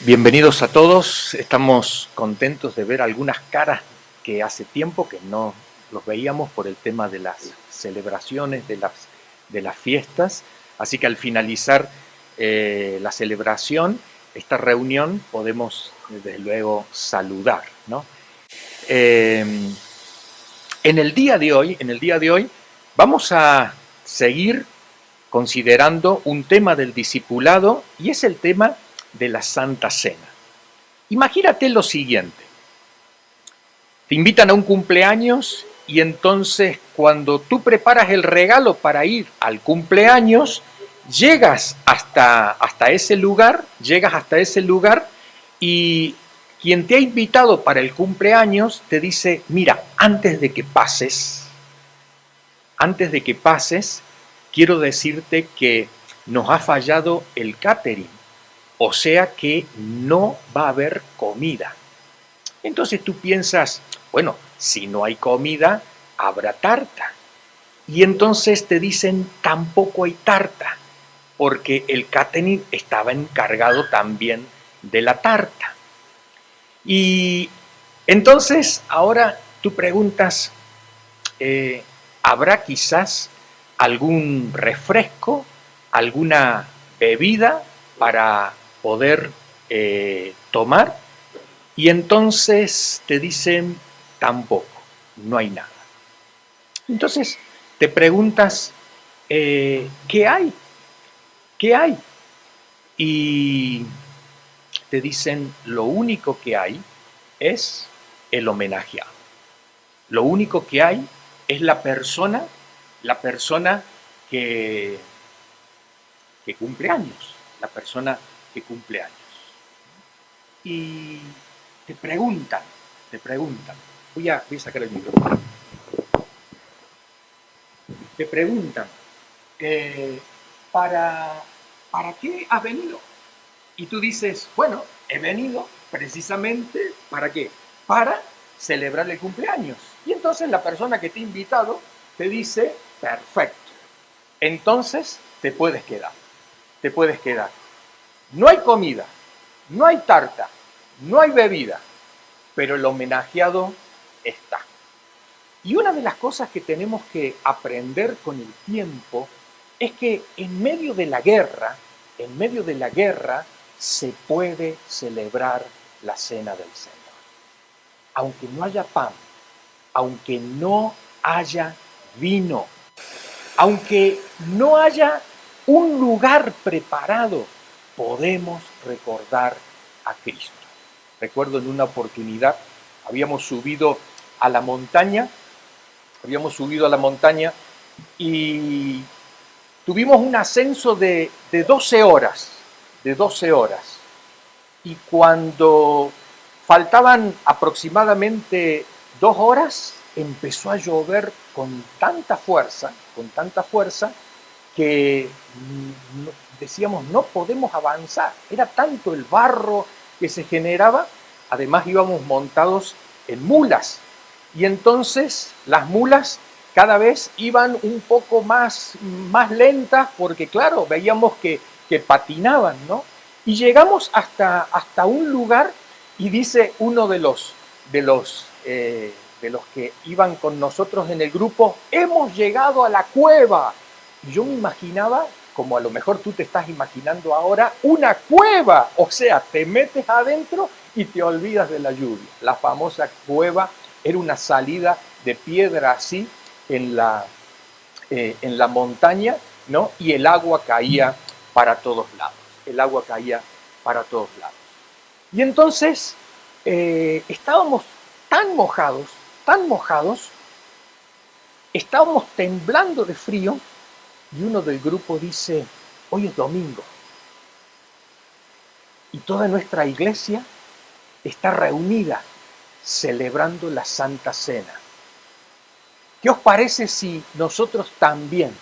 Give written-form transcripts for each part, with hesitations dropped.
Bienvenidos a todos, estamos contentos de ver algunas caras que hace tiempo que no los veíamos por el tema de las celebraciones, de las fiestas, así que al finalizar la celebración, esta reunión, podemos desde luego saludar, ¿no? En el día de hoy, vamos a seguir considerando un tema del discipulado y es el tema de la Santa Cena. Imagínate lo siguiente, te invitan a un cumpleaños y entonces cuando tú preparas el regalo para ir al cumpleaños, llegas hasta ese lugar y quien te ha invitado para el cumpleaños te dice, mira, antes de que pases, quiero decirte que nos ha fallado el catering, o sea que no va a haber comida. Entonces tú piensas, bueno, si no hay comida, habrá tarta. Y entonces te dicen, tampoco hay tarta, porque el catering estaba encargado también de la tarta. Y entonces ahora tú preguntas, ¿habrá quizás algún refresco, alguna bebida para poder tomar? Y entonces te dicen, tampoco, no hay nada. Entonces te preguntas, ¿qué hay? ¿Qué hay? Y te dicen, lo único que hay es el homenajeado. Lo único que hay es la persona que, que cumple años, la persona que cumple años. Y te preguntan, voy a sacar el micrófono, te preguntan, ¿para, ¿para qué has venido? Y tú dices, bueno, he venido precisamente, ¿para qué? Para celebrar el cumpleaños. Y entonces la persona que te ha invitado te dice, perfecto, entonces te puedes quedar. No hay comida, no hay tarta, no hay bebida, pero el homenajeado está. Y una de las cosas que tenemos que aprender con el tiempo es que en medio de la guerra, se puede celebrar la cena del Señor. Aunque no haya pan, aunque no haya vino, aunque no haya un lugar preparado, podemos recordar a Cristo. Recuerdo en una oportunidad, habíamos subido a la montaña y tuvimos un ascenso de 12 horas, Y cuando faltaban aproximadamente 2 horas, empezó a llover con tanta fuerza, que decíamos, no podemos avanzar. Era tanto el barro que se generaba, además íbamos montados en mulas. Y entonces las mulas cada vez iban un poco más lentas porque, claro, veíamos que patinaban, ¿no? Y llegamos hasta un lugar y dice uno de los que iban con nosotros en el grupo, hemos llegado a la cueva. Y yo me imaginaba, como a lo mejor tú te estás imaginando ahora, una cueva. O sea, te metes adentro y te olvidas de la lluvia. La famosa cueva era una salida de piedra así en la montaña, ¿no? Y el agua caía para todos lados. Y entonces estábamos tan mojados, estábamos temblando de frío y uno del grupo dice, hoy es domingo y toda nuestra iglesia está reunida celebrando la Santa Cena. ¿Qué os parece si nosotros también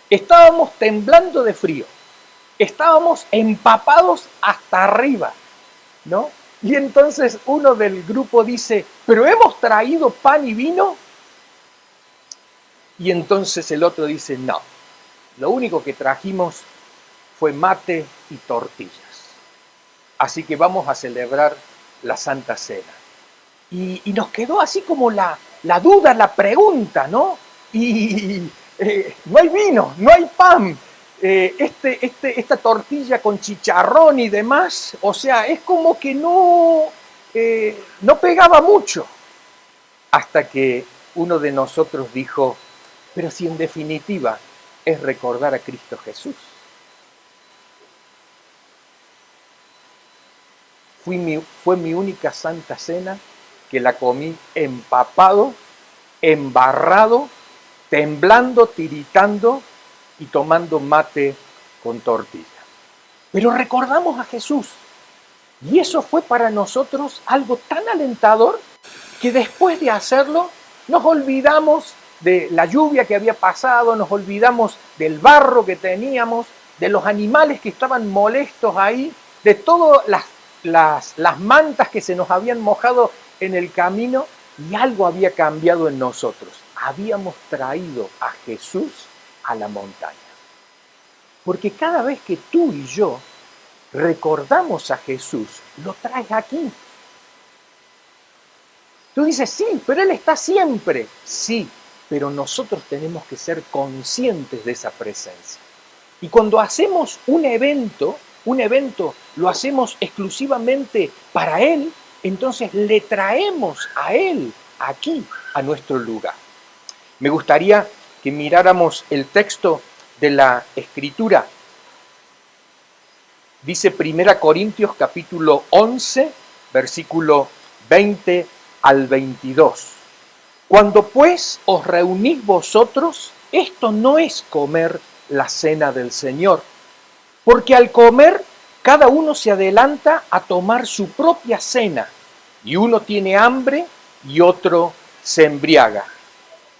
estábamos temblando de frío, estábamos empapados hasta arriba, ¿no? Y entonces uno del grupo dice, ¿pero hemos traído pan y vino? Y entonces el otro dice, no, lo único que trajimos fue mate y tortillas. así que vamos a celebrar la Santa Cena. Y nos quedó así como la duda, la pregunta, ¿no? Y no hay vino, no hay pan, esta tortilla con chicharrón y demás, o sea, es como que no pegaba mucho, hasta que uno de nosotros dijo, pero si en definitiva es recordar a Cristo Jesús. Fue mi única Santa Cena que la comí empapado, embarrado, temblando, tiritando y tomando mate con tortilla. Pero recordamos a Jesús. Y eso fue para nosotros algo tan alentador que después de hacerlo nos olvidamos de la lluvia que había pasado, nos olvidamos del barro que teníamos, de los animales que estaban molestos ahí, de todas las mantas que se nos habían mojado en el camino, y algo había cambiado en nosotros. Habíamos traído a Jesús a la montaña. Porque cada vez que tú y yo recordamos a Jesús, lo traes aquí. Tú dices, sí, pero Él está siempre. Sí, pero nosotros tenemos que ser conscientes de esa presencia. Y cuando hacemos un evento lo hacemos exclusivamente para Él, entonces le traemos a Él aquí, a nuestro lugar. Me gustaría que miráramos el texto de la Escritura. Dice 1 Corintios capítulo 11, versículo 20 al 22. Cuando pues os reunís vosotros, esto no es comer la cena del Señor, porque al comer cada uno se adelanta a tomar su propia cena, y uno tiene hambre y otro se embriaga.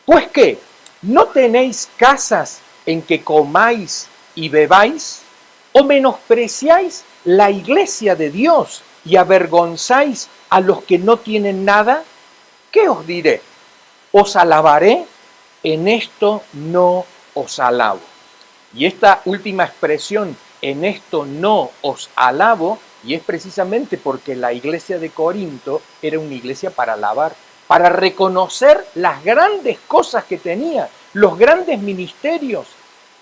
Pues qué, ¿no tenéis casas en que comáis y bebáis? ¿O menospreciáis la iglesia de Dios y avergonzáis a los que no tienen nada? ¿Qué os diré? ¿Os alabaré? En esto no os alabo. Y esta última expresión, en esto no os alabo, y es precisamente porque la iglesia de Corinto era una iglesia para alabar, para reconocer las grandes cosas que tenía, los grandes ministerios,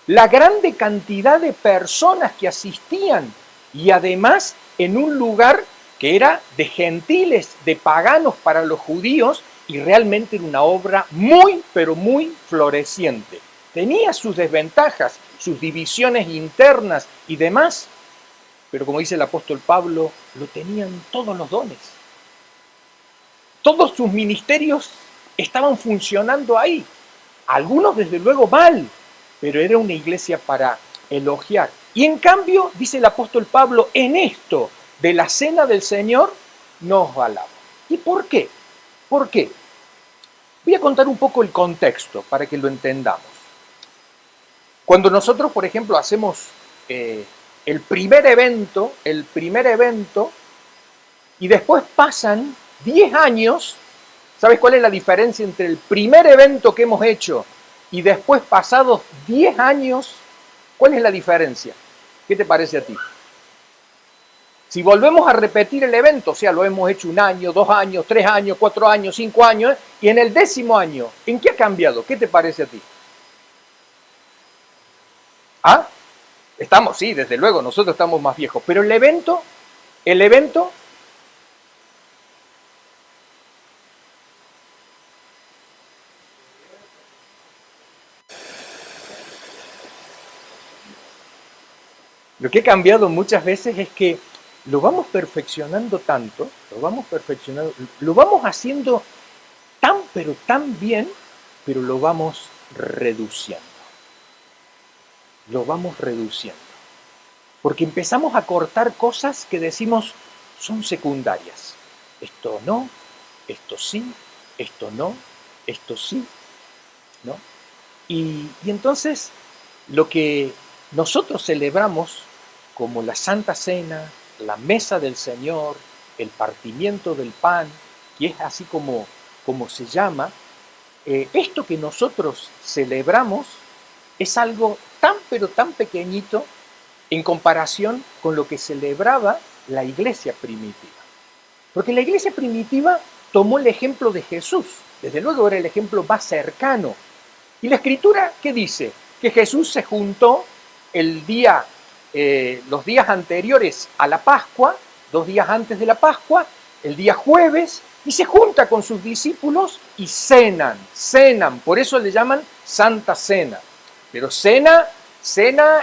la grande cantidad de personas que asistían, y además en un lugar que era de gentiles, de paganos para los judíos, y realmente era una obra muy, pero muy floreciente. Tenía sus desventajas, sus divisiones internas y demás, pero como dice el apóstol Pablo, lo tenían todos los dones. Todos sus ministerios estaban funcionando ahí. Algunos desde luego mal, pero era una iglesia para elogiar. Y en cambio, dice el apóstol Pablo, en esto de la cena del Señor, no os alabo. ¿Y por qué? ¿Por qué? Voy a contar un poco el contexto para que lo entendamos. Cuando nosotros, por ejemplo, hacemos el primer evento, y después pasan 10 años, ¿sabes cuál es la diferencia entre el primer evento que hemos hecho y después pasados 10 años? ¿Cuál es la diferencia? ¿Qué te parece a ti? Si volvemos a repetir el evento, o sea, lo hemos hecho 1 año, 2 años, 3 años, 4 años, 5 años, y en el 10º año, ¿en qué ha cambiado? ¿Qué te parece a ti? ¿Ah? Sí, desde luego, nosotros estamos más viejos, pero el evento, lo que ha cambiado muchas veces es que lo vamos perfeccionando tanto, lo vamos haciendo tan pero tan bien, pero lo vamos reduciendo. Porque empezamos a cortar cosas que decimos son secundarias. Esto no, esto sí, esto no, esto sí, ¿no? Y entonces lo que nosotros celebramos como la Santa Cena, la mesa del Señor, el partimiento del pan, que es así como se llama, esto que nosotros celebramos es algo tan pero tan pequeñito en comparación con lo que celebraba la iglesia primitiva. Porque la iglesia primitiva tomó el ejemplo de Jesús. Desde luego era el ejemplo más cercano. Y la Escritura, ¿qué dice? Que Jesús se juntó los días anteriores a la Pascua, 2 días antes de la Pascua, el día jueves, y se junta con sus discípulos y cenan. Por eso le llaman Santa Cena. Pero cena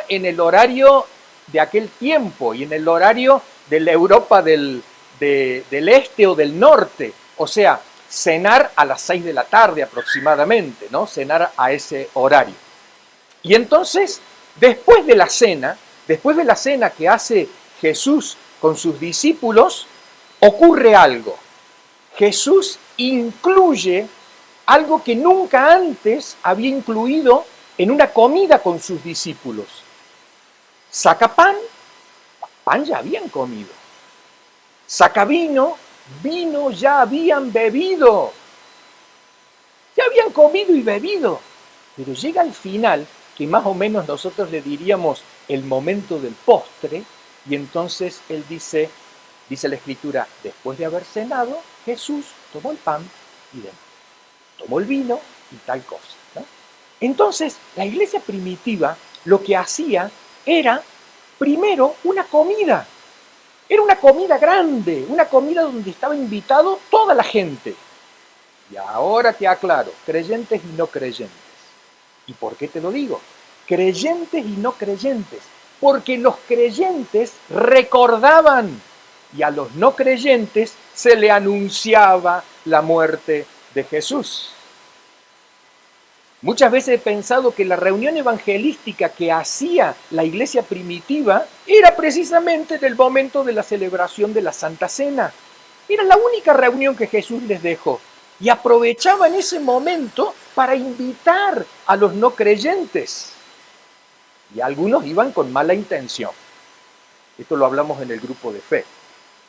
en el horario de aquel tiempo y en el horario de la Europa del este o del norte. O sea, cenar a las 6 de la tarde aproximadamente, ¿no? Cenar a ese horario. Y entonces, después de la cena que hace Jesús con sus discípulos, ocurre algo. Jesús incluye algo que nunca antes había incluido en una comida con sus discípulos. Saca pan ya habían comido. Saca vino ya habían bebido. Ya habían comido y bebido. Pero llega al final, que más o menos nosotros le diríamos el momento del postre, y entonces él dice la Escritura, después de haber cenado, Jesús tomó el pan y demás. Tomó el vino y tal cosa, ¿no? Entonces, la iglesia primitiva lo que hacía era, primero, una comida. Era una comida grande, una comida donde estaba invitado toda la gente. Y ahora te aclaro, creyentes y no creyentes. ¿Y por qué te lo digo? Creyentes y no creyentes. Porque los creyentes recordaban y a los no creyentes se le anunciaba la muerte de Jesús. Muchas veces he pensado que la reunión evangelística que hacía la iglesia primitiva era precisamente en el momento de la celebración de la Santa Cena. Era la única reunión que Jesús les dejó. Y aprovechaban ese momento para invitar a los no creyentes. Y algunos iban con mala intención. Esto lo hablamos en el grupo de fe.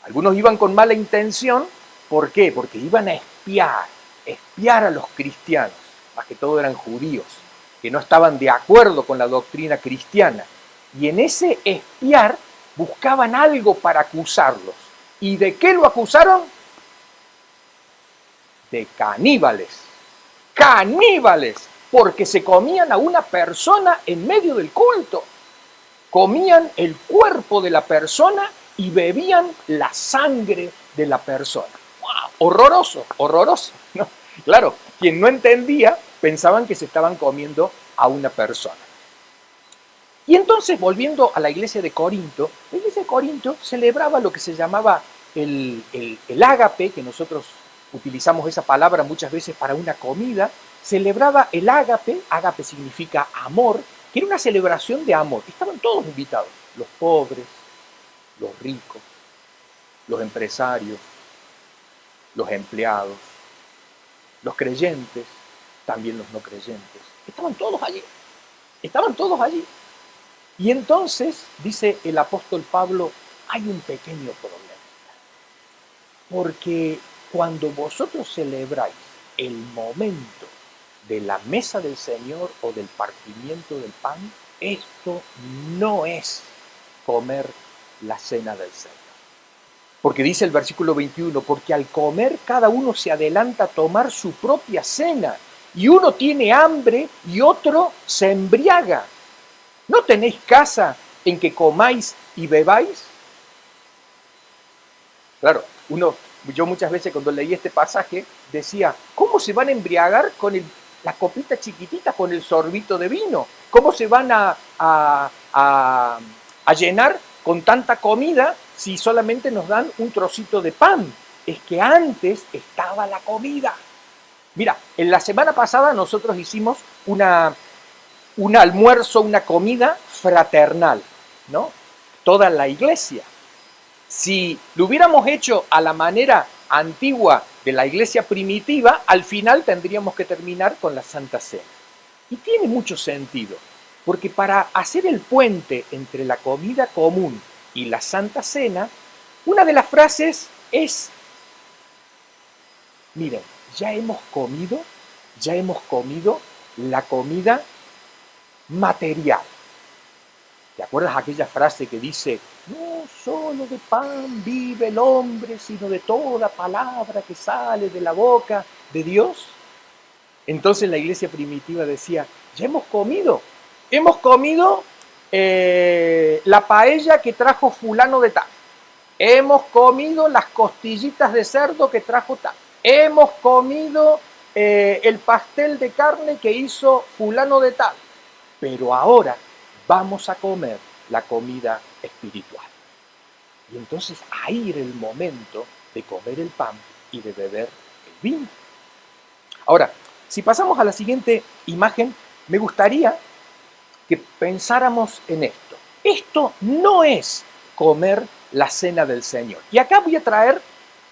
Algunos iban con mala intención. ¿Por qué? Porque iban a espiar a los cristianos. Más que todo eran judíos, que no estaban de acuerdo con la doctrina cristiana. Y en ese espiar buscaban algo para acusarlos. ¿Y de qué lo acusaron? De caníbales. ¡Caníbales! Porque se comían a una persona en medio del culto. Comían el cuerpo de la persona y bebían la sangre de la persona. ¡Wow! Horroroso, horroroso, ¿no? Claro, quien no entendía pensaban que se estaban comiendo a una persona. Y entonces, volviendo a la iglesia de Corinto, la iglesia de Corinto celebraba lo que se llamaba el ágape, que nosotros utilizamos esa palabra muchas veces para una comida. Celebraba el ágape significa amor, que era una celebración de amor. Estaban todos invitados, los pobres, los ricos, los empresarios, los empleados, los creyentes, también los no creyentes. Estaban todos allí. Y entonces, dice el apóstol Pablo, hay un pequeño problema. Porque cuando vosotros celebráis el momento de la mesa del Señor o del partimiento del pan, esto no es comer la cena del Señor. Porque dice el versículo 21, porque al comer cada uno se adelanta a tomar su propia cena, y uno tiene hambre y otro se embriaga. ¿No tenéis casa en que comáis y bebáis? Claro, yo muchas veces cuando leí este pasaje decía, ¿cómo se van a embriagar con la copita chiquitita, con el sorbito de vino? ¿Cómo se van a llenar con tanta comida si solamente nos dan un trocito de pan? Es que antes estaba la comida. Mira, en la semana pasada nosotros hicimos un almuerzo, una comida fraternal, ¿no? Toda la iglesia. Si lo hubiéramos hecho a la manera antigua de la iglesia primitiva, al final tendríamos que terminar con la Santa Cena. Y tiene mucho sentido, porque para hacer el puente entre la comida común y la Santa Cena, una de las frases es, miren, ya hemos comido la comida material. ¿Te acuerdas aquella frase que dice, No solo de pan vive el hombre, sino de toda palabra que sale de la boca de Dios. Entonces la iglesia primitiva decía, ya hemos comido la paella que trajo fulano de tal, hemos comido las costillitas de cerdo que trajo tal, hemos comido el pastel de carne que hizo fulano de tal, pero ahora vamos a comer la comida espiritual. Y entonces ahí era el momento de comer el pan y de beber el vino. Ahora, si pasamos a la siguiente imagen, me gustaría que pensáramos en esto. Esto no es comer la cena del Señor. Y acá voy a traer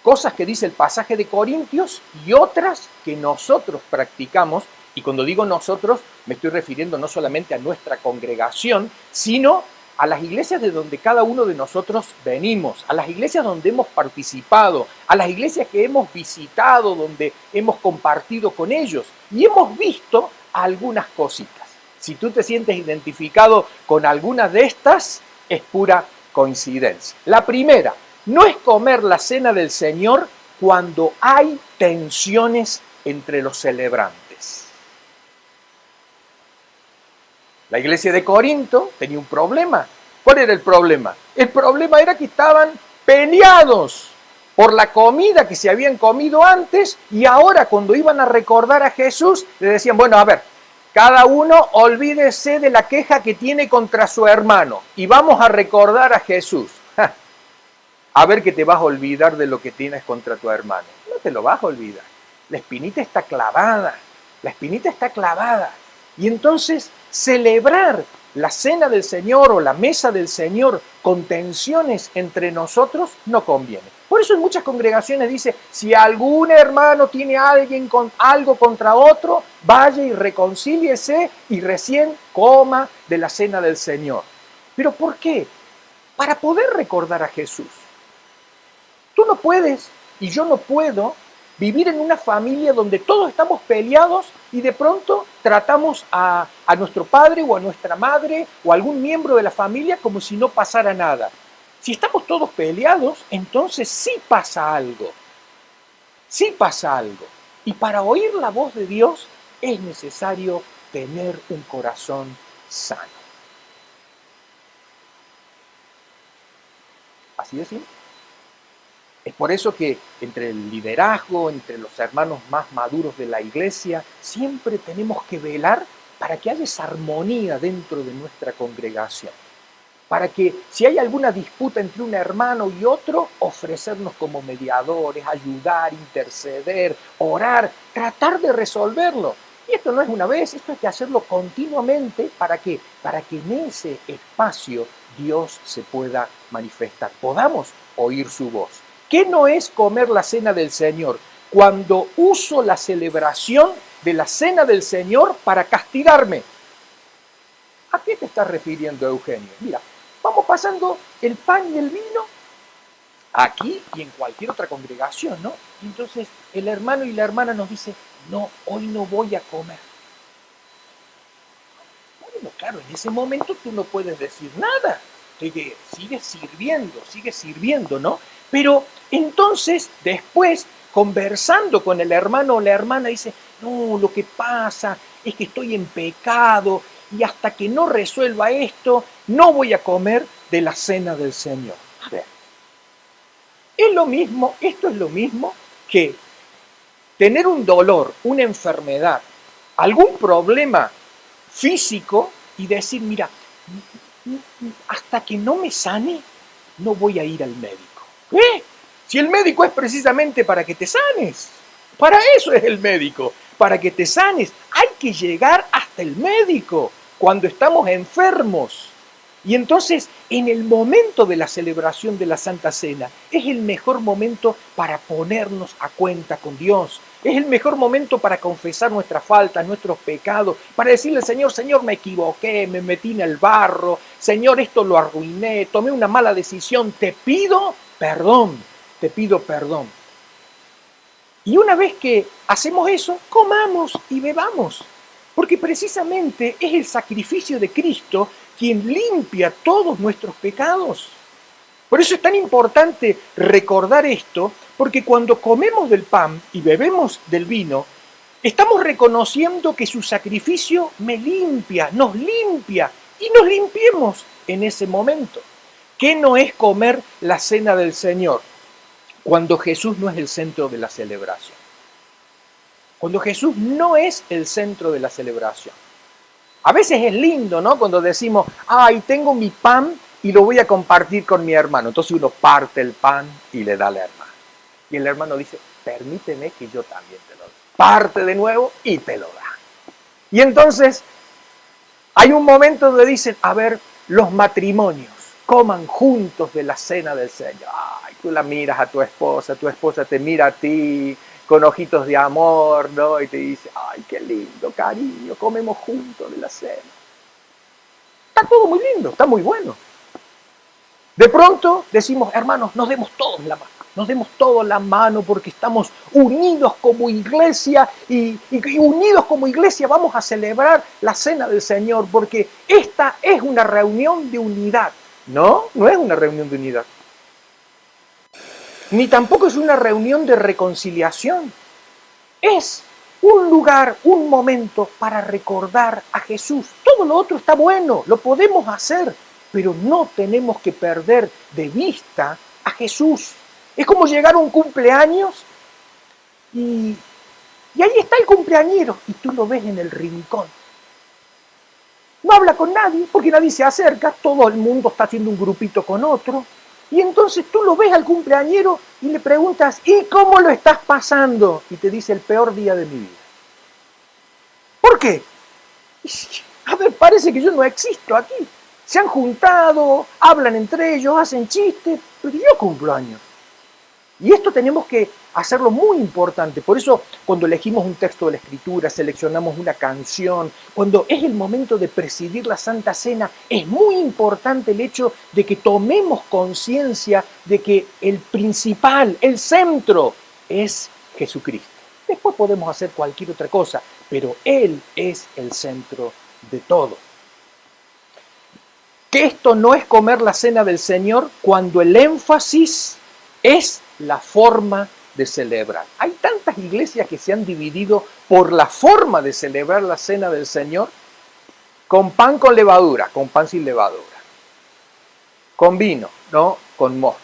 cosas que dice el pasaje de Corintios y otras que nosotros practicamos. Y cuando digo nosotros, me estoy refiriendo no solamente a nuestra congregación, sino a las iglesias de donde cada uno de nosotros venimos, a las iglesias donde hemos participado, a las iglesias que hemos visitado, donde hemos compartido con ellos y hemos visto algunas cositas. Si tú te sientes identificado con alguna de estas, es pura coincidencia. La primera, no es comer la cena del Señor cuando hay tensiones entre los celebrantes. La iglesia de Corinto tenía un problema. ¿Cuál era el problema? El problema era que estaban peleados por la comida que se habían comido antes y ahora cuando iban a recordar a Jesús le decían, bueno, a ver, cada uno olvídese de la queja que tiene contra su hermano y vamos a recordar a Jesús. A ver que te vas a olvidar de lo que tienes contra tu hermano. No te lo vas a olvidar. La espinita está clavada. La espinita está clavada. Y entonces celebrar la cena del Señor o la mesa del Señor con tensiones entre nosotros no conviene. Por eso en muchas congregaciones dice, si algún hermano tiene algo contra otro, vaya y reconcíliese y recién coma de la cena del Señor. ¿Pero por qué? Para poder recordar a Jesús. Tú no puedes y yo no puedo vivir en una familia donde todos estamos peleados y de pronto tratamos a nuestro padre o a nuestra madre o a algún miembro de la familia como si no pasara nada. Si estamos todos peleados, entonces sí pasa algo. Sí pasa algo. Y para oír la voz de Dios es necesario tener un corazón sano. Así de simple. Es por eso que entre el liderazgo, entre los hermanos más maduros de la iglesia, siempre tenemos que velar para que haya esa armonía dentro de nuestra congregación. Para que si hay alguna disputa entre un hermano y otro, ofrecernos como mediadores, ayudar, interceder, orar, tratar de resolverlo. Y esto no es una vez, esto hay que hacerlo continuamente. ¿Para qué? Para que en ese espacio Dios se pueda manifestar, podamos oír su voz. ¿Qué no es comer la cena del Señor? Cuando uso la celebración de la cena del Señor para castigarme. ¿A qué te estás refiriendo, Eugenio? Mira, vamos pasando el pan y el vino aquí y en cualquier otra congregación, ¿no? Y entonces el hermano y la hermana nos dice, no, hoy no voy a comer. Bueno, claro, en ese momento tú no puedes decir nada. Sigue sirviendo, ¿no? Pero entonces, después, conversando con el hermano o la hermana, dice, no, lo que pasa es que estoy en pecado y hasta que no resuelva esto, no voy a comer de la cena del Señor. A ver, esto es lo mismo que tener un dolor, una enfermedad, algún problema físico y decir, mira, hasta que no me sane, no voy a ir al médico. ¿Qué? Si el médico es precisamente para que te sanes. Para eso es el médico, para que te sanes. Hay que llegar hasta el médico cuando estamos enfermos. Y entonces, en el momento de la celebración de la Santa Cena, es el mejor momento para ponernos a cuenta con Dios. Es el mejor momento para confesar nuestras faltas, nuestros pecados, para decirle al Señor, Señor, me equivoqué, me metí en el barro, Señor, esto lo arruiné, tomé una mala decisión, te pido perdón. Y una vez que hacemos eso, comamos y bebamos, porque precisamente es el sacrificio de Cristo quien limpia todos nuestros pecados. Por eso es tan importante recordar esto, porque cuando comemos del pan y bebemos del vino, estamos reconociendo que su sacrificio me limpia y nos limpiemos en ese momento. ¿Qué no es comer la cena del Señor? Cuando Jesús no es el centro de la celebración. Cuando Jesús no es el centro de la celebración. A veces es lindo, ¿no? Cuando decimos, ay, tengo mi pan y lo voy a compartir con mi hermano. Entonces uno parte el pan y le da al hermano. Y el hermano dice, permíteme que yo también te lo doy. Parte de nuevo y te lo da. Y entonces hay un momento donde dicen, a ver, los matrimonios coman juntos de la cena del Señor. Ay, tú la miras a tu esposa te mira a ti con ojitos de amor, ¿no? Y te dice, ay, qué lindo, cariño, comemos juntos de la cena. Está todo muy lindo, está muy bueno. De pronto decimos, hermanos, nos demos todos la mano porque estamos unidos como iglesia y unidos como iglesia vamos a celebrar la cena del Señor porque esta es una reunión de unidad. No, no es una reunión de unidad. Ni tampoco es una reunión de reconciliación. Es un lugar, un momento para recordar a Jesús. Todo lo otro está bueno, lo podemos hacer, pero no tenemos que perder de vista a Jesús. Es como llegar a un cumpleaños y ahí está el cumpleañero y tú lo ves en el rincón. No habla con nadie porque nadie se acerca, todo el mundo está haciendo un grupito con otro. Y entonces tú lo ves al cumpleañero y le preguntas, ¿y cómo lo estás pasando? Y te dice, el peor día de mi vida. ¿Por qué? A ver, parece que yo no existo aquí. Se han juntado, hablan entre ellos, hacen chistes, pero yo cumplo años. Y esto tenemos que hacerlo muy importante. Por eso, cuando elegimos un texto de la Escritura, seleccionamos una canción, cuando es el momento de presidir la Santa Cena, es muy importante el hecho de que tomemos conciencia de que el principal, el centro, es Jesucristo. Después podemos hacer cualquier otra cosa, pero Él es el centro de todo. Que esto no es comer la cena del Señor cuando el énfasis es la forma de celebrar. Hay tantas iglesias que se han dividido por la forma de celebrar la cena del Señor, con pan con levadura, con pan sin levadura, con vino, no, con mosto,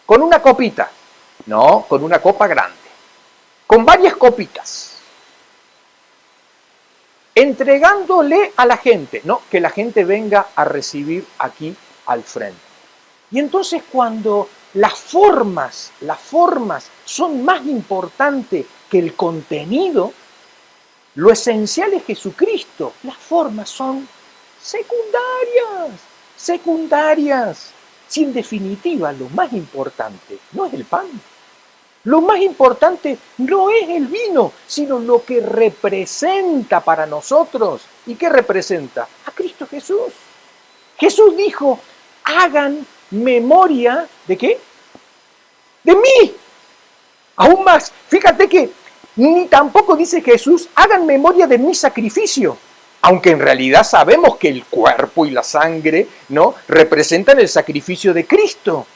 con una copita, no, con una copa grande, con varias copitas, entregándole a la gente, no, que la gente venga a recibir aquí al frente. Y entonces cuando las formas son más importantes que el contenido, lo esencial es Jesucristo. Las formas son secundarias. Si en definitiva lo más importante no es el pan, lo más importante no es el vino, sino lo que representa para nosotros. ¿Y qué representa? A Cristo Jesús. Jesús dijo, hagan memoria ¿de qué? De mí. Aún más, fíjate que ni tampoco dice Jesús, hagan memoria de mi sacrificio. Aunque en realidad sabemos que el cuerpo y la sangre, ¿no?, representan el sacrificio de Cristo.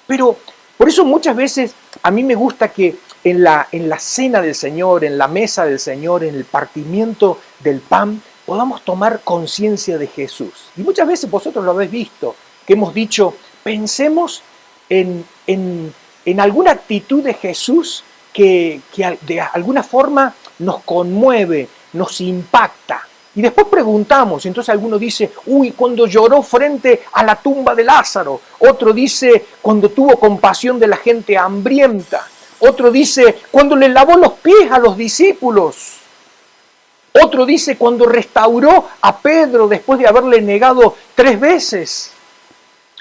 Pero por eso muchas veces a mí me gusta que en la cena del Señor, en la mesa del Señor, en el partimiento del pan, podamos tomar conciencia de Jesús. Y muchas veces vosotros lo habéis visto, que hemos dicho, pensemos en alguna actitud de Jesús que de alguna forma nos conmueve, nos impacta. Y después preguntamos, entonces alguno dice, uy, cuando lloró frente a la tumba de Lázaro. Otro dice, cuando tuvo compasión de la gente hambrienta. Otro dice, cuando le lavó los pies a los discípulos. Otro dice, cuando restauró a Pedro después de haberle negado 3 veces.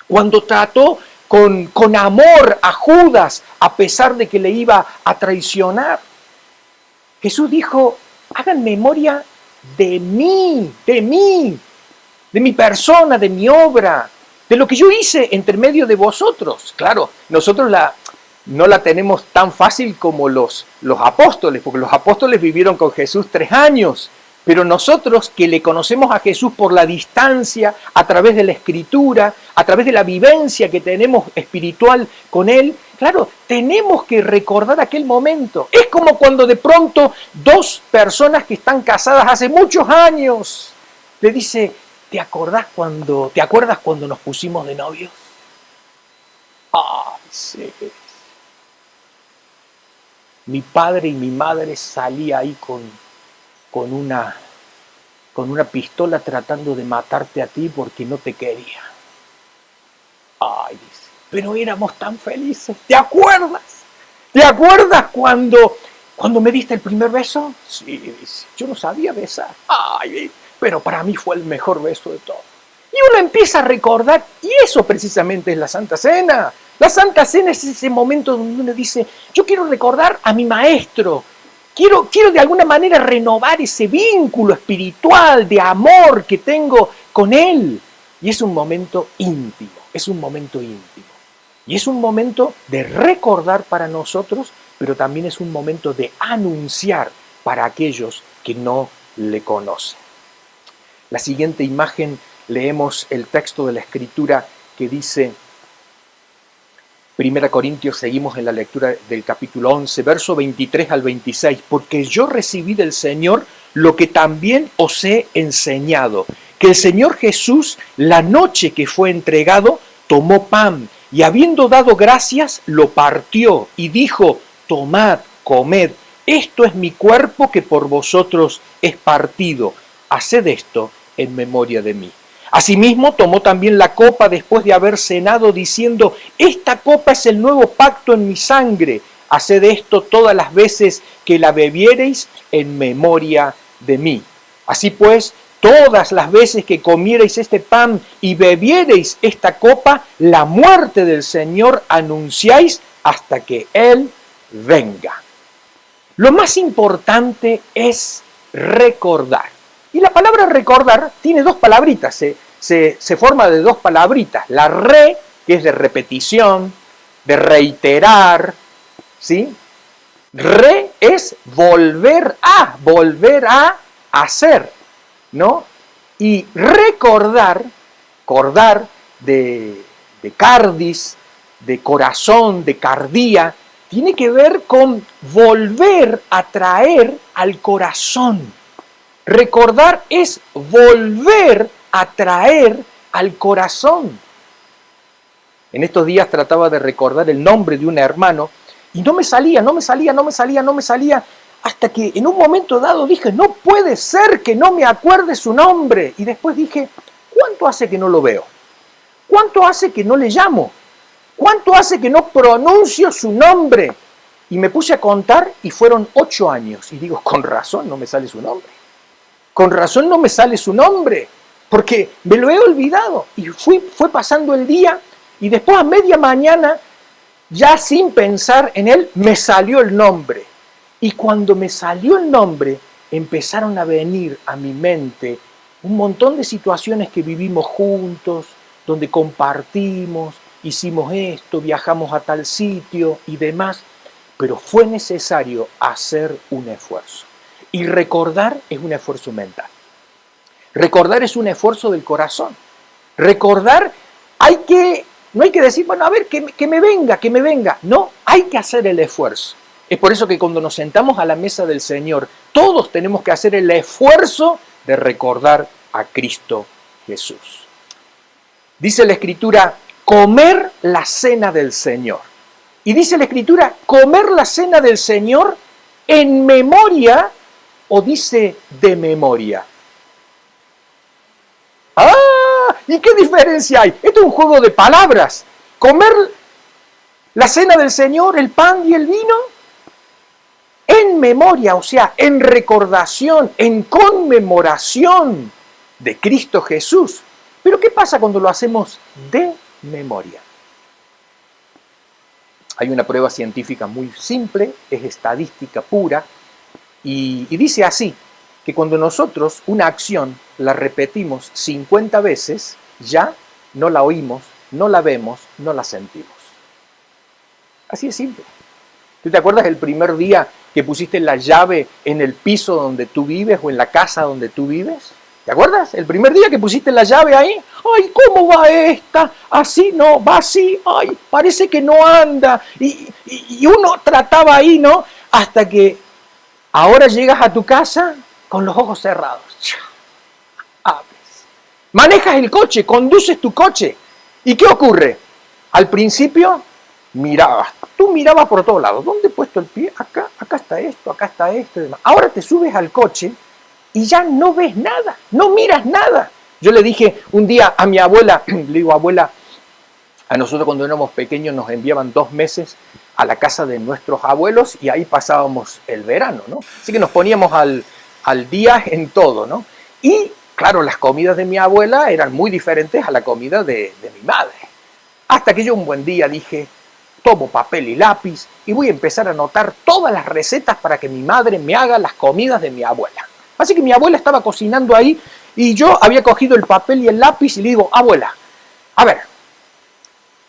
Cuando trató con amor a Judas, a pesar de que le iba a traicionar. Jesús dijo, hagan memoria de mí, de mi persona, de mi obra, de lo que yo hice entre medio de vosotros. Claro, nosotros no la tenemos tan fácil como los apóstoles, porque los apóstoles vivieron con Jesús 3 años, Pero nosotros que le conocemos a Jesús por la distancia, a través de la Escritura, a través de la vivencia que tenemos espiritual con Él, claro, tenemos que recordar aquel momento. Es como cuando de pronto dos personas que están casadas hace muchos años, le dice, ¿te acuerdas cuando nos pusimos de novios? Ay, sí. Mi padre y mi madre salía ahí con una pistola tratando de matarte a ti porque no te quería. Ay, dice, pero éramos tan felices. ¿Te acuerdas? ¿Te acuerdas cuando me diste el primer beso? Sí, dice, yo no sabía besar. Ay, pero para mí fue el mejor beso de todos. Y uno empieza a recordar, y eso precisamente es la Santa Cena. La Santa Cena es ese momento donde uno dice, yo quiero recordar a mi maestro, quiero de alguna manera renovar ese vínculo espiritual de amor que tengo con él. Y es un momento íntimo, es un momento íntimo. Y es un momento de recordar para nosotros, pero también es un momento de anunciar para aquellos que no le conocen. La siguiente imagen, leemos el texto de la Escritura que dice, 1 Corintios, seguimos en la lectura del capítulo 11, verso 23 al 26, porque yo recibí del Señor lo que también os he enseñado, que el Señor Jesús, la noche que fue entregado, tomó pan y habiendo dado gracias, lo partió y dijo, tomad, comed, esto es mi cuerpo que por vosotros es partido, haced esto en memoria de mí. Asimismo, tomó también la copa después de haber cenado, diciendo, esta copa es el nuevo pacto en mi sangre, haced esto todas las veces que la bebiereis en memoria de mí. Así pues, todas las veces que comiereis este pan y bebiereis esta copa, la muerte del Señor anunciáis hasta que Él venga. Lo más importante es recordar. Y la palabra recordar tiene dos palabritas, se forma de dos palabritas. La re, que es de repetición, de reiterar, ¿sí? Re es volver a hacer, ¿no? Y recordar, cordar de cardis, de corazón, de cardía, tiene que ver con volver a traer al corazón. Recordar es volver a traer al corazón. En estos días trataba de recordar el nombre de un hermano y no me salía, hasta que en un momento dado dije, no puede ser que no me acuerde su nombre. Y después dije, ¿cuánto hace que no lo veo? ¿Cuánto hace que no le llamo? ¿Cuánto hace que no pronuncio su nombre? Y me puse a contar y fueron 8 años. Y digo, con razón no me sale su nombre. Con razón no me sale su nombre, porque me lo he olvidado. Y fue pasando el día y después a media mañana, ya sin pensar en él, me salió el nombre. Y cuando me salió el nombre, empezaron a venir a mi mente un montón de situaciones que vivimos juntos, donde compartimos, hicimos esto, viajamos a tal sitio y demás, pero fue necesario hacer un esfuerzo. Y recordar es un esfuerzo mental. Recordar es un esfuerzo del corazón. Recordar no hay que decir, bueno, a ver, que me venga. No, hay que hacer el esfuerzo. Es por eso que cuando nos sentamos a la mesa del Señor, todos tenemos que hacer el esfuerzo de recordar a Cristo Jesús. Dice la Escritura, comer la cena del Señor. Y dice la Escritura, comer la cena del Señor en memoria o dice de memoria. ¡Ah! ¿Y qué diferencia hay? Esto es un juego de palabras. Comer la cena del Señor, el pan y el vino, en memoria, o sea, en recordación, en conmemoración de Cristo Jesús. Pero ¿qué pasa cuando lo hacemos de memoria? Hay una prueba científica muy simple, es estadística pura, y dice así, que cuando nosotros una acción la repetimos 50 veces, ya no la oímos, no la vemos, no la sentimos. Así es simple. ¿Tú te acuerdas el primer día que pusiste la llave en el piso donde tú vives o en la casa donde tú vives? ¿Te acuerdas? El primer día que pusiste la llave ahí, ¡ay, cómo va esta! Así no, va así, ¡ay, parece que no anda! Y uno trataba ahí, ¿no? Hasta que ahora llegas a tu casa con los ojos cerrados. Abres. Manejas el coche, conduces tu coche. ¿Y qué ocurre? Al principio mirabas, tú mirabas por todos lados. ¿Dónde he puesto el pie? Acá está esto y demás. Ahora te subes al coche y ya no ves nada, no miras nada. Yo le dije un día a mi abuela, le digo, abuela, a nosotros cuando éramos pequeños nos enviaban 2 meses a la casa de nuestros abuelos y ahí pasábamos el verano, ¿no? Así que nos poníamos al día en todo, ¿no? Y claro, las comidas de mi abuela eran muy diferentes a la comida de mi madre. Hasta que yo un buen día dije, tomo papel y lápiz y voy a empezar a anotar todas las recetas para que mi madre me haga las comidas de mi abuela. Así que mi abuela estaba cocinando ahí y yo había cogido el papel y el lápiz y le digo, abuela, a ver,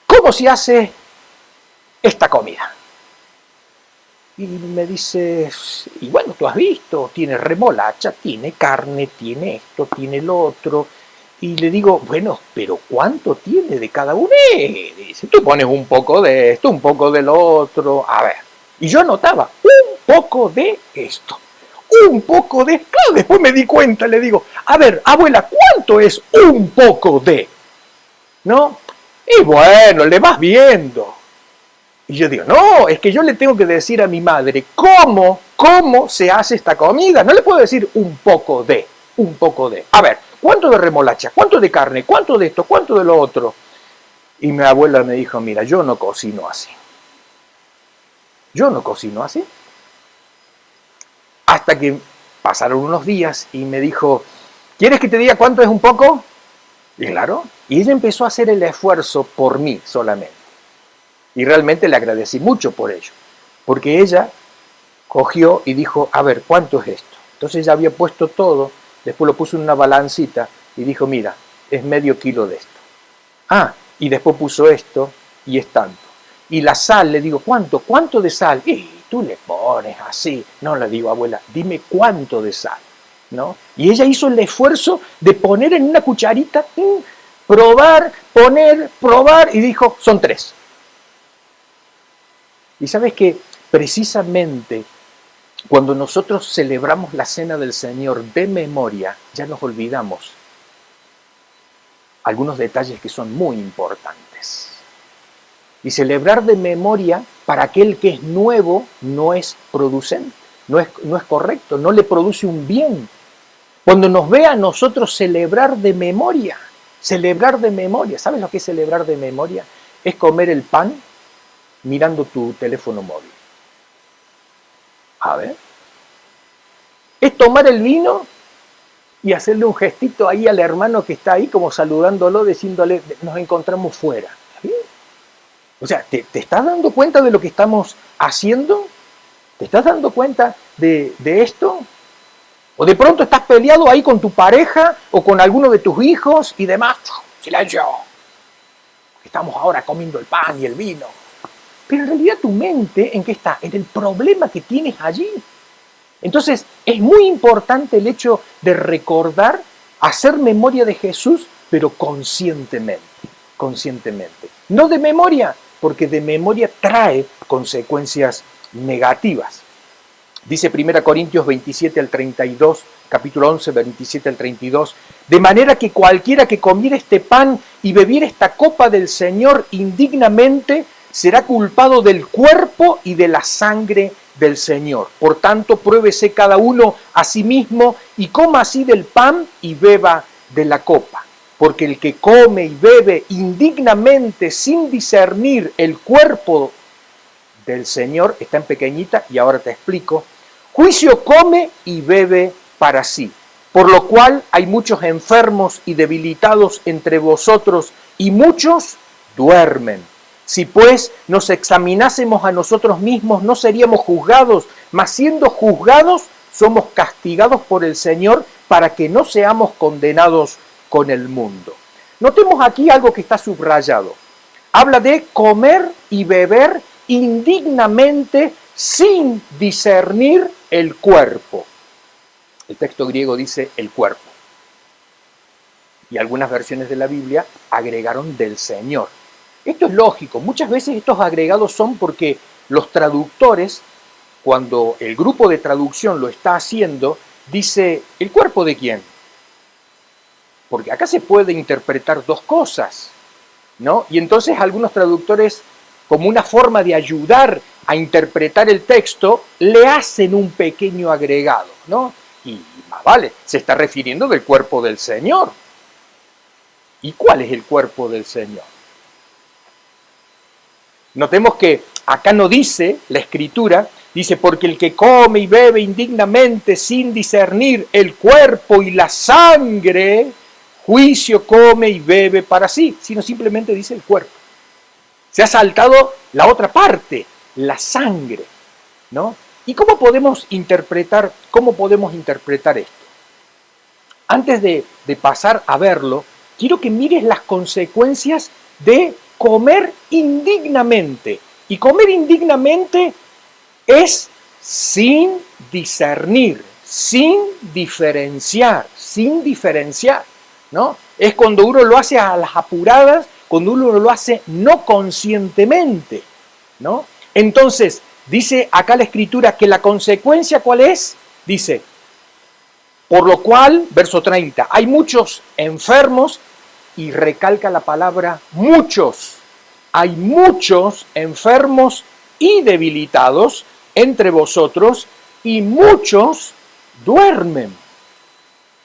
¿cómo se hace esta comida? Y me dice, y bueno, tú has visto, tiene remolacha, tiene carne, tiene esto, tiene lo otro. Y le digo, bueno, pero ¿cuánto tiene de cada uno? Dice, tú pones un poco de esto, un poco del otro. A ver, y yo anotaba, un poco de esto, un poco de... Claro, después me di cuenta, le digo, a ver, abuela, ¿cuánto es un poco de? ¿No? Y bueno, le vas viendo. Y yo digo, no, es que yo le tengo que decir a mi madre cómo se hace esta comida. No le puedo decir un poco de. A ver, ¿cuánto de remolacha? ¿Cuánto de carne? ¿Cuánto de esto? ¿Cuánto de lo otro? Y mi abuela me dijo, mira, yo no cocino así. Yo no cocino así. Hasta que pasaron unos días y me dijo, ¿quieres que te diga cuánto es un poco? Y claro, y ella empezó a hacer el esfuerzo por mí solamente. Y realmente le agradecí mucho por ello. Porque ella cogió y dijo, a ver, ¿cuánto es esto? Entonces ella había puesto todo, después lo puso en una balancita y dijo, mira, es medio kilo de esto. Ah, y después puso esto y es tanto. Y la sal, le digo, ¿cuánto? ¿Cuánto de sal? Y tú le pones así. No, le digo, abuela, dime cuánto de sal, ¿no? Y ella hizo el esfuerzo de poner en una cucharita, probar, poner, probar, y dijo, son 3. Y sabes que precisamente cuando nosotros celebramos la cena del Señor de memoria, ya nos olvidamos algunos detalles que son muy importantes. Y celebrar de memoria para aquel que es nuevo no es producente, no es correcto, no le produce un bien. Cuando nos ve a nosotros celebrar de memoria, ¿sabes lo que es celebrar de memoria? Es comer el pan mirando tu teléfono móvil. A ver. Es tomar el vino y hacerle un gestito ahí al hermano que está ahí, como saludándolo, diciéndole, nos encontramos fuera. ¿Sí? O sea, ¿te estás dando cuenta de lo que estamos haciendo? ¿Te estás dando cuenta de esto? O de pronto estás peleado ahí con tu pareja o con alguno de tus hijos y demás. Silencio. Estamos ahora comiendo el pan y el vino. Pero en realidad tu mente, ¿en qué está? En el problema que tienes allí. Entonces, es muy importante el hecho de recordar, hacer memoria de Jesús, pero conscientemente. No de memoria, porque de memoria trae consecuencias negativas. Dice 1 Corintios 27 al 32, capítulo 11, 27 al 32, de manera que cualquiera que comiera este pan y bebiera esta copa del Señor indignamente, será culpado del cuerpo y de la sangre del Señor. Por tanto, pruébese cada uno a sí mismo y coma así del pan y beba de la copa. Porque el que come y bebe indignamente sin discernir el cuerpo del Señor, está en pequeñita y ahora te explico, juicio come y bebe para sí. Por lo cual hay muchos enfermos y debilitados entre vosotros y muchos duermen. Si pues nos examinásemos a nosotros mismos, no seríamos juzgados, mas siendo juzgados, somos castigados por el Señor para que no seamos condenados con el mundo. Notemos aquí algo que está subrayado. Habla de comer y beber indignamente sin discernir el cuerpo. El texto griego dice el cuerpo. Y algunas versiones de la Biblia agregaron del Señor. Esto es lógico. Muchas veces estos agregados son porque los traductores, cuando el grupo de traducción lo está haciendo, dice, ¿el cuerpo de quién? Porque acá se puede interpretar dos cosas, ¿no? Y entonces algunos traductores, como una forma de ayudar a interpretar el texto, le hacen un pequeño agregado, ¿no? Y más vale, se está refiriendo del cuerpo del Señor. ¿Y cuál es el cuerpo del Señor? Notemos que acá no dice, la Escritura, dice, porque el que come y bebe indignamente sin discernir el cuerpo y la sangre, juicio come y bebe para sí, sino simplemente dice el cuerpo. Se ha saltado la otra parte, la sangre, ¿no? ¿Y cómo podemos interpretar esto? Antes de pasar a verlo, quiero que mires las consecuencias de comer indignamente. Y comer indignamente es sin discernir, sin diferenciar, ¿no? Es cuando uno lo hace a las apuradas, cuando uno lo hace no conscientemente, ¿no? Entonces, dice acá la Escritura que la consecuencia, ¿cuál es? Dice, por lo cual, verso 30, hay muchos enfermos, y recalca la palabra muchos. Hay muchos enfermos y debilitados entre vosotros, y muchos duermen.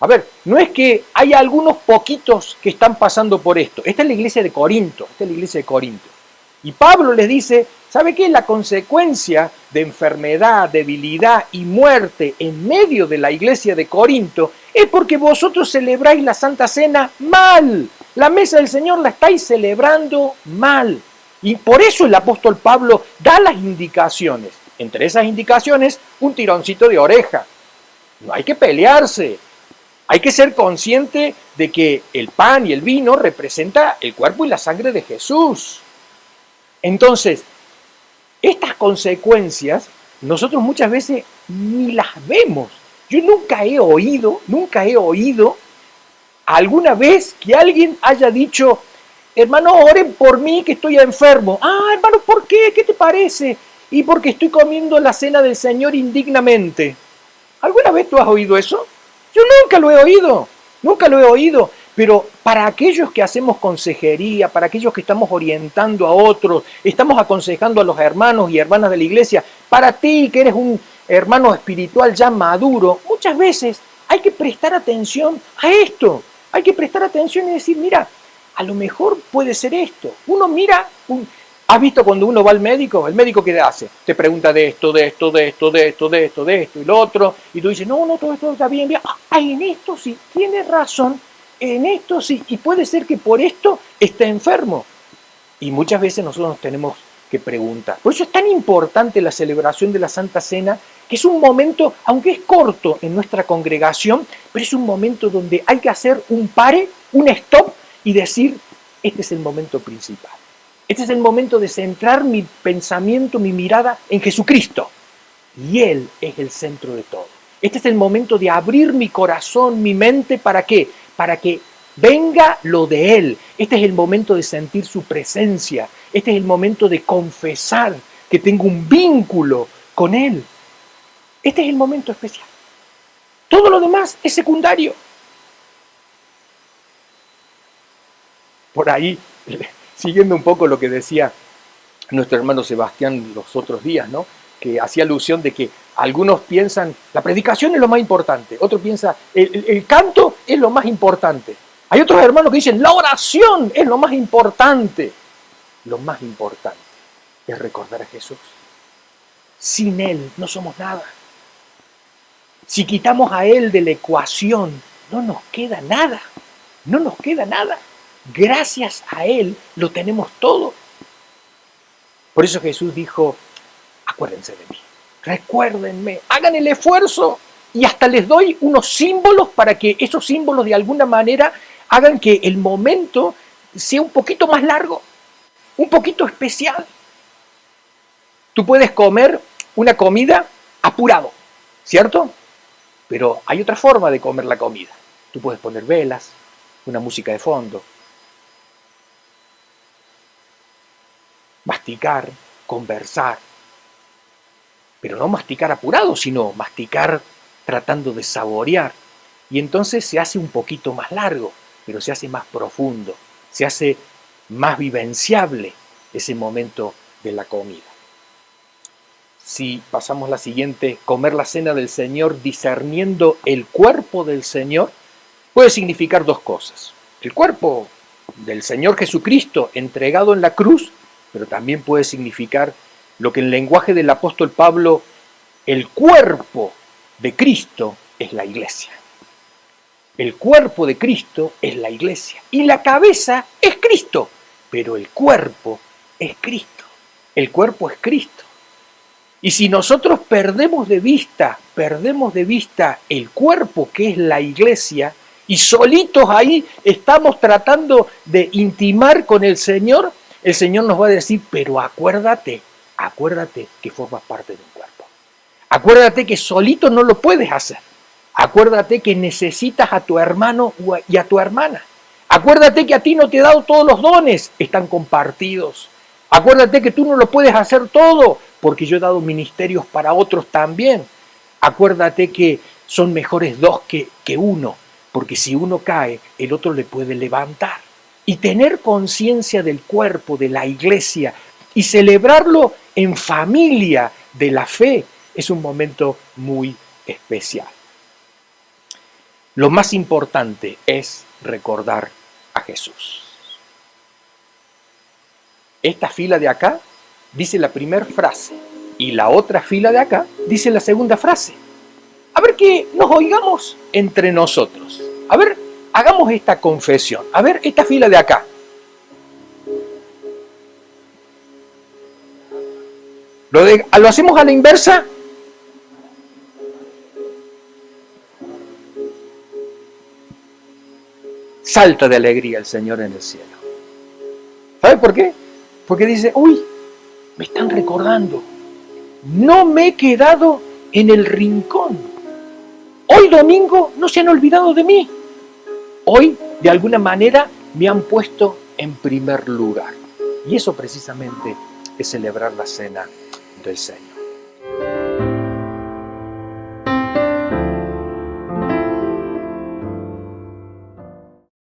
A ver, no es que hay algunos poquitos que están pasando por esto. Esta es la iglesia de Corinto, Y Pablo les dice, ¿sabe qué? La consecuencia de enfermedad, debilidad y muerte en medio de la iglesia de Corinto es porque vosotros celebráis la Santa Cena mal. La mesa del Señor la estáis celebrando mal. Y por eso el apóstol Pablo da las indicaciones. Entre esas indicaciones, un tironcito de oreja. No hay que pelearse. Hay que ser consciente de que el pan y el vino representan el cuerpo y la sangre de Jesús. Entonces, estas consecuencias nosotros muchas veces ni las vemos. Yo nunca he oído alguna vez que alguien haya dicho, hermano, oren por mí que estoy enfermo. Ah, hermano, ¿por qué? ¿Qué te parece? Y porque estoy comiendo la cena del Señor indignamente. ¿Alguna vez tú has oído eso? Yo nunca lo he oído. Pero para aquellos que hacemos consejería, para aquellos que estamos orientando a otros, estamos aconsejando a los hermanos y hermanas de la iglesia, para ti que eres un hermano espiritual ya maduro, muchas veces hay que prestar atención a esto. Hay que prestar atención y decir, mira, a lo mejor puede ser esto. Uno mira, ¿has visto cuando uno va al médico? ¿El médico qué hace? Te pregunta de esto, y lo otro, y tú dices, no, todo esto está bien. En esto sí, tienes razón, en esto sí, y puede ser que por esto esté enfermo. Y muchas veces nosotros nos tenemos que preguntar. Por eso es tan importante la celebración de la Santa Cena, que es un momento, aunque es corto en nuestra congregación, pero es un momento donde hay que hacer un pare, un stop, y decir, este es el momento principal. Este es el momento de centrar mi pensamiento, mi mirada en Jesucristo. Y Él es el centro de todo. Este es el momento de abrir mi corazón, mi mente, ¿para qué? Para que venga lo de Él. Este es el momento de sentir su presencia. Este es el momento de confesar que tengo un vínculo con Él. Este es el momento especial. Todo lo demás es secundario. Por ahí, siguiendo un poco lo que decía nuestro hermano Sebastián los otros días, ¿no? Que hacía alusión de que algunos piensan, la predicación es lo más importante, otros piensan, el canto es lo más importante. Hay otros hermanos que dicen, la oración es lo más importante. Lo más importante es recordar a Jesús. Sin Él no somos nada. Si quitamos a Él de la ecuación, no nos queda nada. Gracias a Él lo tenemos todo. Por eso Jesús dijo, acuérdense de mí, recuérdenme, hagan el esfuerzo y hasta les doy unos símbolos para que esos símbolos de alguna manera hagan que el momento sea un poquito más largo, un poquito especial. Tú puedes comer una comida apurado, ¿cierto? Pero hay otra forma de comer la comida. Tú puedes poner velas, una música de fondo, masticar, conversar, pero no masticar apurado, sino masticar tratando de saborear. Y entonces se hace un poquito más largo, pero se hace más profundo, se hace más vivenciable ese momento de la comida. Si pasamos la siguiente, comer la cena del Señor discerniendo el cuerpo del Señor, puede significar dos cosas. El cuerpo del Señor Jesucristo entregado en la cruz, pero también puede significar lo que en lenguaje del apóstol Pablo, el cuerpo de Cristo es la iglesia. El cuerpo de Cristo es la iglesia. Y la cabeza es Cristo, pero el cuerpo es Cristo. El cuerpo es Cristo. Y si nosotros perdemos de vista el cuerpo que es la iglesia, y solitos ahí estamos tratando de intimar con el Señor nos va a decir, pero acuérdate que formas parte de un cuerpo. Acuérdate que solito no lo puedes hacer. Acuérdate que necesitas a tu hermano y a tu hermana. Acuérdate que a ti no te he dado todos los dones, están compartidos. Acuérdate que tú no lo puedes hacer todo, porque yo he dado ministerios para otros también. Acuérdate que son mejores dos que uno, porque si uno cae, el otro le puede levantar. Y tener conciencia del cuerpo, de la iglesia, y celebrarlo en familia de la fe, es un momento muy especial. Lo más importante es recordar a Jesús. Esta fila de acá dice la primera frase y la otra fila de acá dice la segunda frase. A ver que nos oigamos entre nosotros. A ver, hagamos esta confesión. A ver, esta fila de acá. ¿Lo hacemos a la inversa? Salta de alegría el Señor en el cielo. ¿Sabe por qué? Porque dice, uy, me están recordando. No me he quedado en el rincón. Hoy domingo no se han olvidado de mí. Hoy, de alguna manera, me han puesto en primer lugar. Y eso precisamente es celebrar la cena del Señor.